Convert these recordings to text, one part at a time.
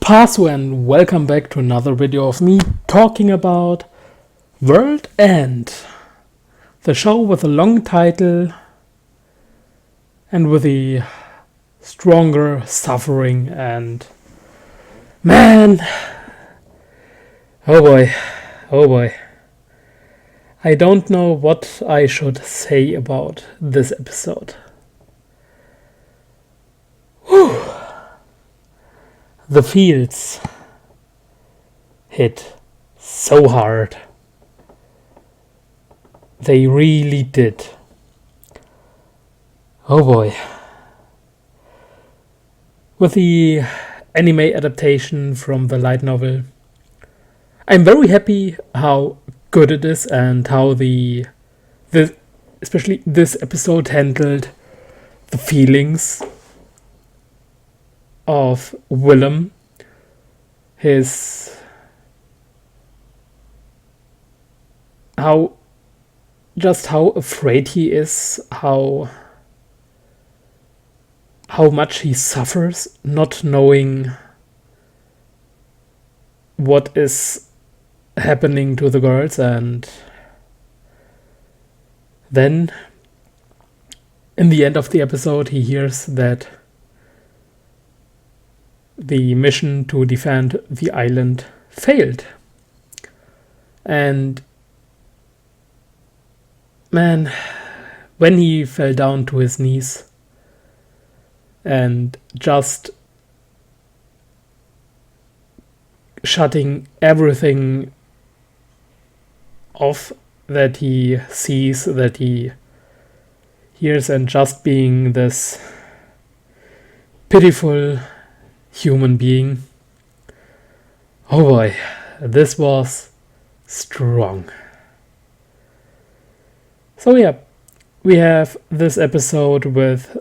SukaSuka and welcome back to another video of me talking about WorldEnd, the show with a long title and with a stronger suffering and man, oh boy, I don't know what I should say about this episode. Whew. The feels hit so hard. They really did. Oh boy. With the anime adaptation from the light novel, I'm very happy how good it is and how especially this episode handled the feelings of Willem, how afraid he is, how much he suffers not knowing what is happening to the girls, and then in the end of the episode he hears that the mission to defend the island failed. And man, when he fell down to his knees and just shutting everything off that he sees, that he hears, and just being this pitiful human being. Oh boy, this was strong. So yeah, we have this episode with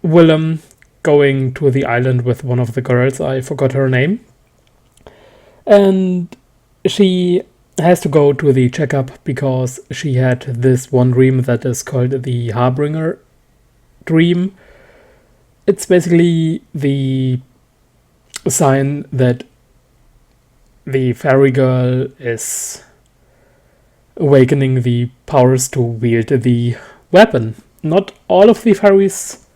Willem going to the island with one of the girls, I forgot her name, and she has to go to the checkup because she had this one dream that is called the Harbinger dream. It's basically the sign that the fairy girl is awakening the powers to wield the weapon. Not all of the fairies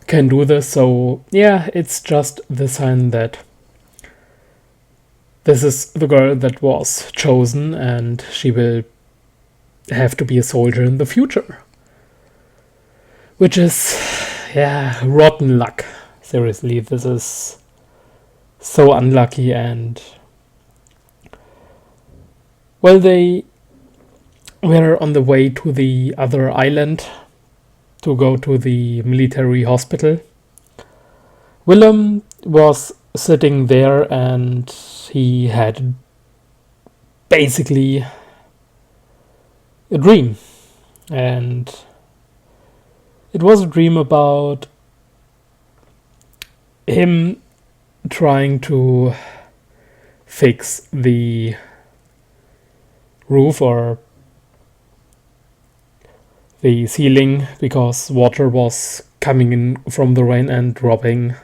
can do this, so yeah, it's just the sign that this is the girl that was chosen and she will have to be a soldier in the future. Which is, yeah, rotten luck. Seriously, this is so unlucky. And well, they were on the way to the other island to go to the military hospital. Willem was sitting there and he had basically a dream. And it was a dream about him trying to fix the roof or the ceiling because water was coming in from the rain and dropping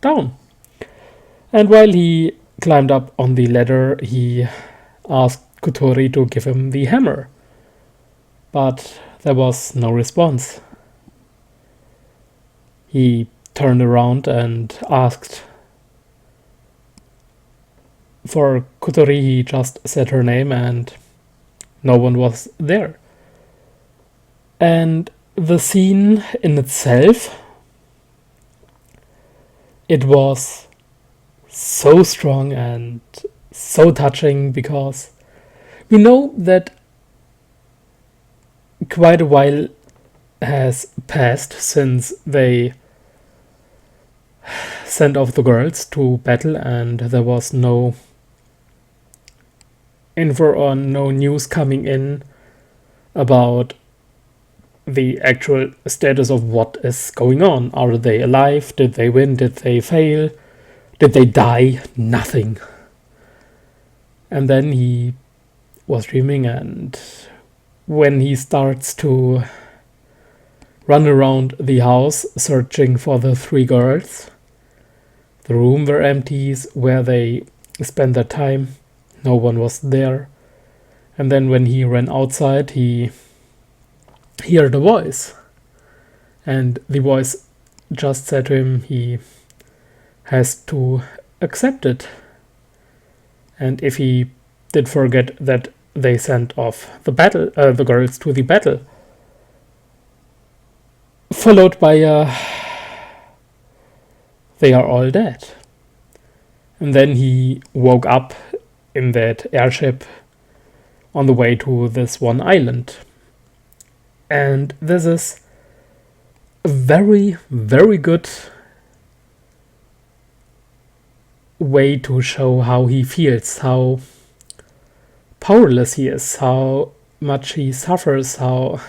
down. And while he climbed up on the ladder, he asked Kotori to give him the hammer. But there was no response. He turned around and asked for Kotori. He just said her name and no one was there. And the scene in itself, it was so strong and so touching because we know that quite a while has passed since they sent off the girls to battle, and there was no info or no news coming in about the actual status of what is going on. Are they alive? Did they win? Did they fail? Did they die? Nothing. And then he was dreaming, and when he starts to run around the house searching for the three girls, The room were empty, where they spent their time. No one was there. And then when he ran outside, he heard a voice. And the voice just said to him he has to accept it. And if he did forget that they sent off the girls to the battle, followed by they are all dead. And then he woke up in that airship on the way to this one island. And this is a very, very good way to show how he feels, how powerless he is, how much he suffers, how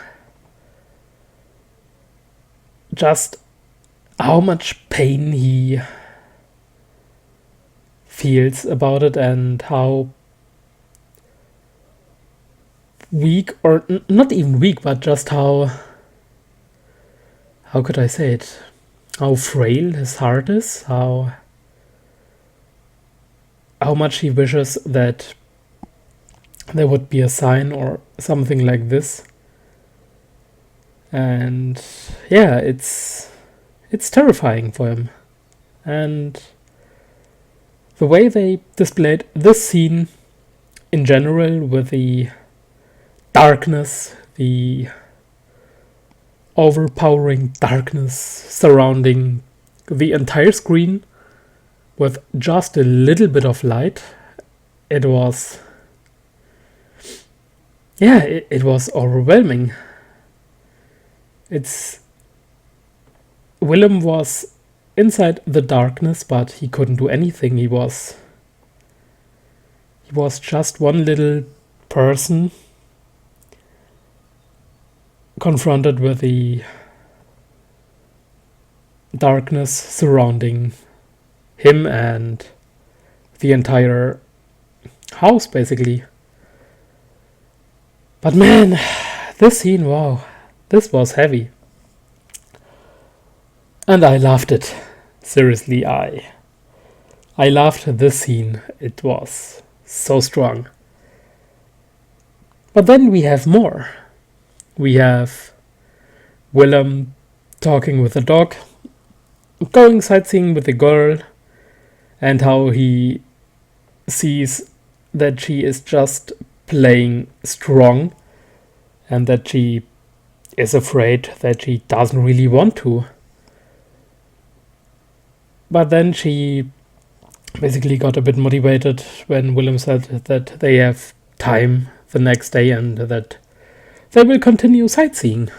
much pain he feels about it, and how weak, or not even weak, but just how could I say it, how frail his heart is, how much he wishes that there would be a sign or something like this. And yeah, it's terrifying for him. And the way they displayed this scene in general, with the darkness, the overpowering darkness surrounding the entire screen with just a little bit of light, it was overwhelming. Willem was inside the darkness, but he couldn't do anything. He was just one little person confronted with the darkness surrounding him and the entire house, basically. But man, this scene, wow, this was heavy. And I loved it. Seriously, I loved this scene. It was so strong. But then we have more. We have Willem talking with the dog, going sightseeing with the girl, and how he sees that she is just playing strong, and that she is afraid, that she doesn't really want to. But then she basically got a bit motivated when Willem said that they have time the next day and that they will continue sightseeing.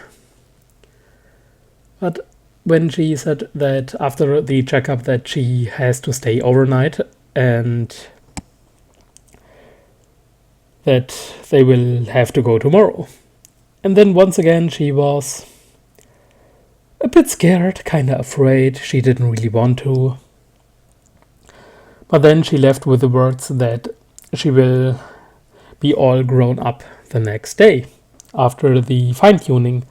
But when she said that after the checkup that she has to stay overnight and that they will have to go tomorrow. And then once again she was a bit scared, kinda afraid. She didn't really want to. But then she left with the words that she will be all grown up the next day after the fine-tuning.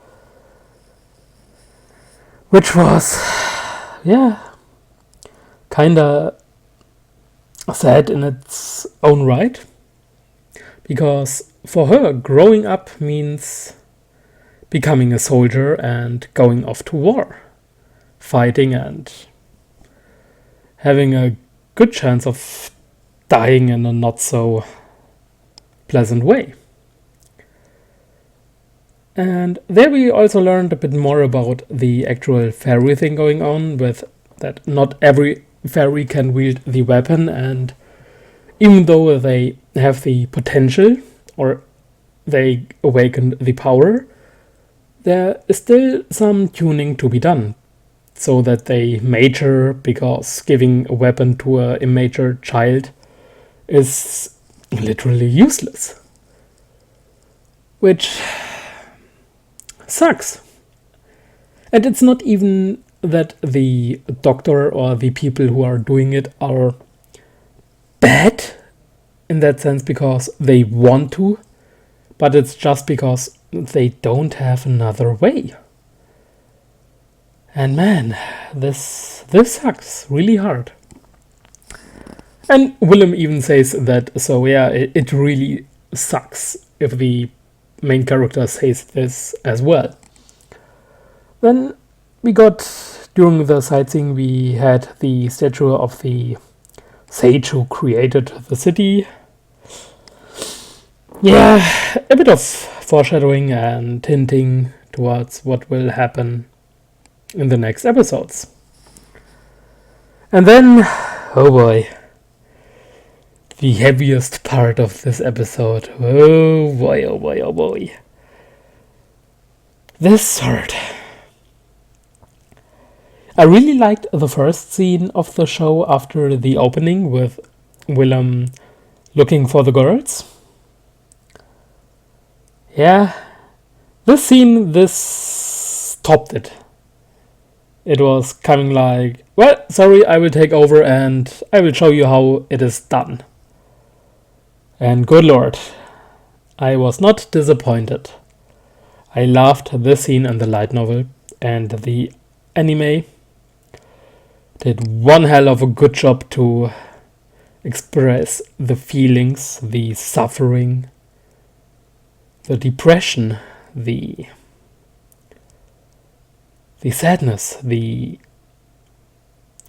Which was, kinda sad in its own right. Because for her, growing up means becoming a soldier and going off to war, fighting and having a good chance of dying in a not so pleasant way. And there we also learned a bit more about the actual fairy thing going on, with that not every fairy can wield the weapon, and even though they have the potential or they awaken the power, there is still some tuning to be done so that they mature, because giving a weapon to an immature child is literally useless. Which sucks. And it's not even that the doctor or the people who are doing it are bad in that sense because they want to, but it's just because they don't have another way. And man, this sucks really hard. And Willem even says that, so yeah, it really sucks if the main character says this as well. Then we got, during the sightseeing, we had the statue of the sage who created the city. Yeah, a bit of foreshadowing and hinting towards what will happen in the next episodes. And then, oh boy, the heaviest part of this episode. Oh boy, oh boy, oh boy. This sword. I really liked the first scene of the show after the opening with Willem looking for the girls. Yeah, this topped it. It was coming like, well, sorry, I will take over and I will show you how it is done. And good lord, I was not disappointed. I loved this scene in the light novel, and the anime did one hell of a good job to express the feelings, the suffering, the depression, the sadness, the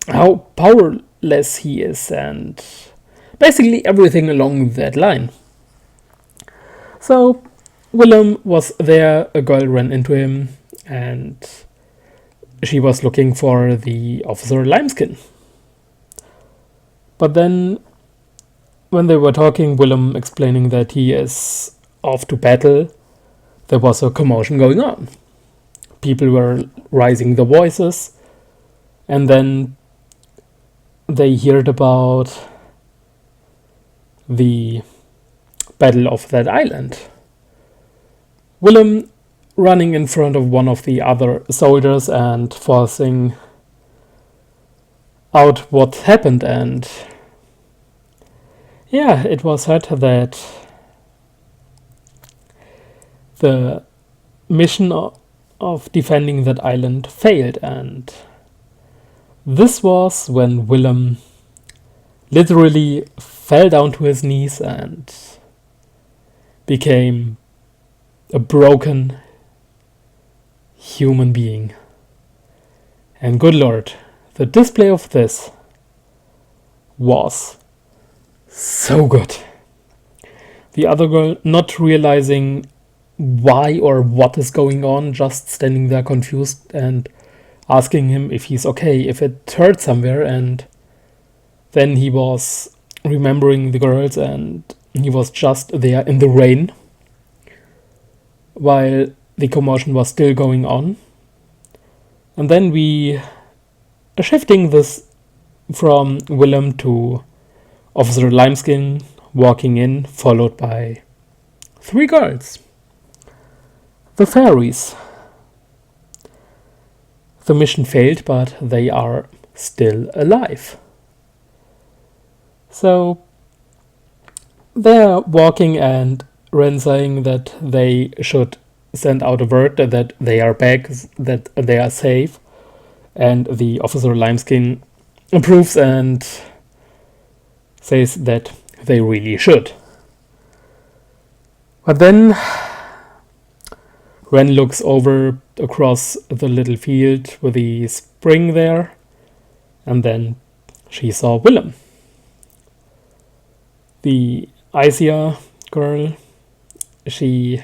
how powerless he is, and basically everything along that line. So Willem was there, a girl ran into him, and she was looking for the Officer Limeskin. But then, when they were talking, Willem explaining that he is off to battle, there was a commotion going on. People were raising their voices, and then they heard about the battle of that island. Willem running in front of one of the other soldiers and forcing out what happened, and yeah, it was said that the mission of defending that island failed, and this was when Willem literally fell down to his knees and became a broken human being. And good lord, the display of this was so good. The other girl not realizing why or what is going on, just standing there confused and asking him if he's okay, if it hurt somewhere, and then he was remembering the girls and he was just there in the rain while the commotion was still going on. And then we are shifting this from Willem to Officer Limeskin walking in, followed by 3 girls. The fairies. The mission failed, but they are still alive. So they're walking, and Ren saying that they should send out a word that they are back, that they are safe, and the Officer Limeskin approves and says that they really should. But then Ren looks over across the little field with the spring there, and then she saw Willem. The Isia girl, she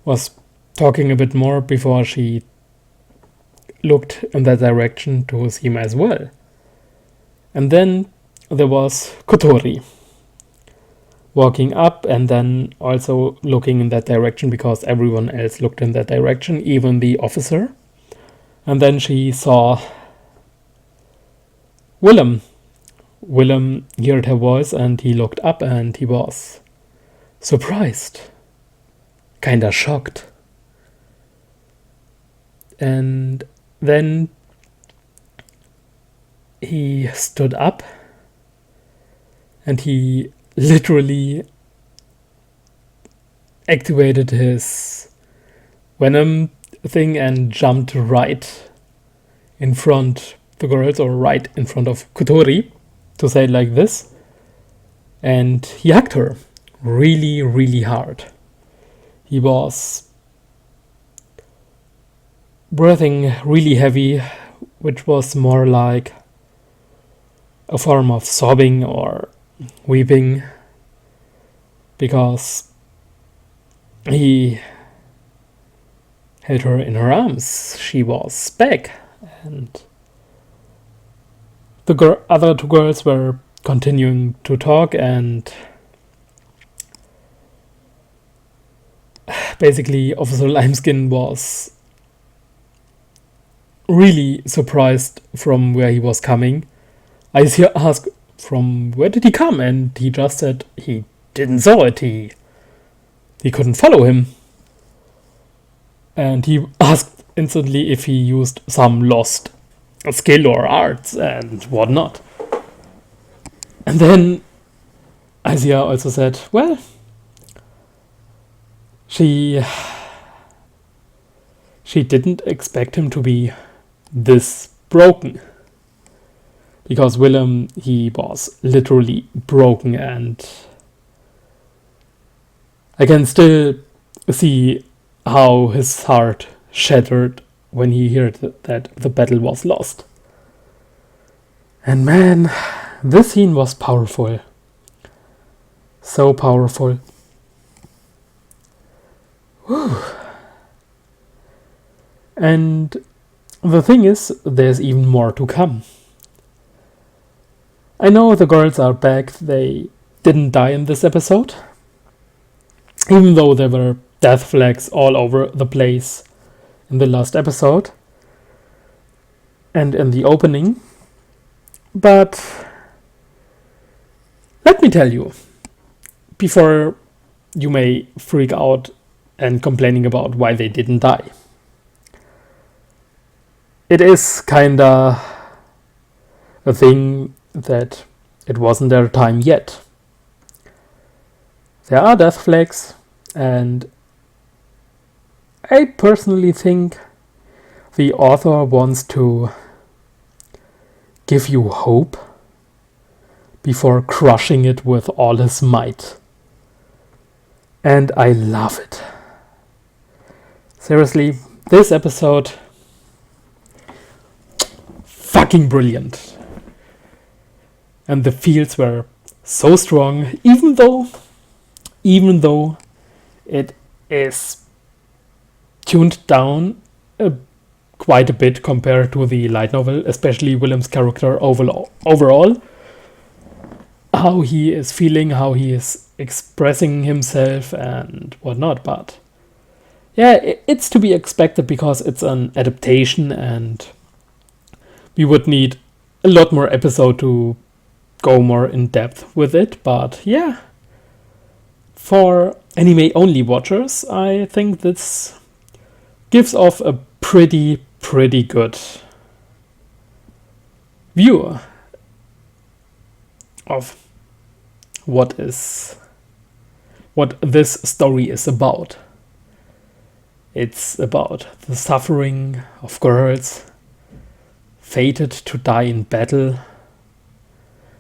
was talking a bit more before she looked in that direction to see him as well. And then there was Kotori walking up and then also looking in that direction because everyone else looked in that direction, even the officer. And then she saw Willem. Willem heard her voice and he looked up and he was surprised, kinda shocked. And then he stood up and he literally activated his venom thing and jumped right in front of the girls, or right in front of Kotori. to say it like this. And he hugged her really, really hard. He was breathing really heavy, which was more like a form of sobbing or weeping, because he held her in her arms. She was back, and the other two girls were continuing to talk, and basically Officer Limeskin was really surprised from where he was coming. I asked from where did he come, and he just said he didn't saw it. He couldn't follow him. And he asked instantly if he used some lost skill or arts and whatnot. And then Isia also said, well, she didn't expect him to be this broken. Because Willem, he was literally broken, and I can still see how his heart shattered when he heard that the battle was lost. And man, this scene was powerful. So powerful. Whew. And the thing is, there's even more to come. I know the girls are back. They didn't die in this episode, even though there were death flags all over the place in the last episode and in the opening. But let me tell you, before you may freak out and complaining about why they didn't die, it is kinda a thing that it wasn't their time yet. There are death flags, and I personally think the author wants to give you hope before crushing it with all his might. And I love it. Seriously, this episode, fucking brilliant. And the feels were so strong, even though it is tuned down quite a bit compared to the light novel, especially Willem's character overall. How he is feeling, how he is expressing himself and whatnot. But yeah, it's to be expected because it's an adaptation, and we would need a lot more episode to go more in depth with it. But yeah, for anime only watchers, I think this gives off a pretty good view of what this story is about. It's about the suffering of girls fated to die in battle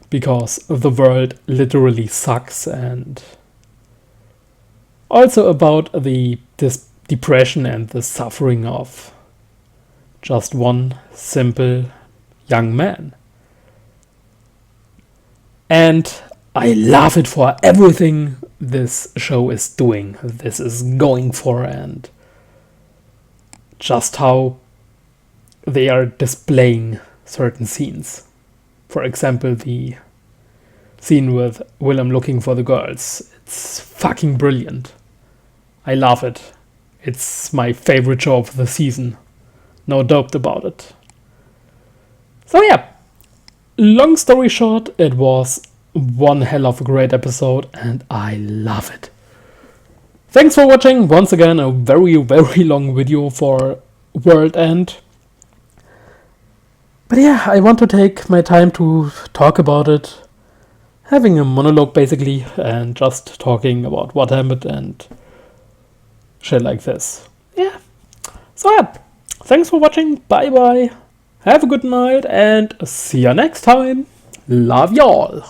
because the world literally sucks, and also about this depression and the suffering of just one simple young man. And I love it for everything this show is doing, this is going for, and just how they are displaying certain scenes. For example, the scene with Willem looking for the girls. It's fucking brilliant. I love it. It's my favorite show of the season. No doubt about it. So yeah, long story short, it was one hell of a great episode, and I love it. Thanks for watching. Once again, a very long video for WorldEnd. But yeah, I want to take my time to talk about it. Having a monologue basically, and just talking about what happened and shit like this. Yeah. So yeah, thanks for watching. Bye bye. Have a good night and see you next time. Love y'all.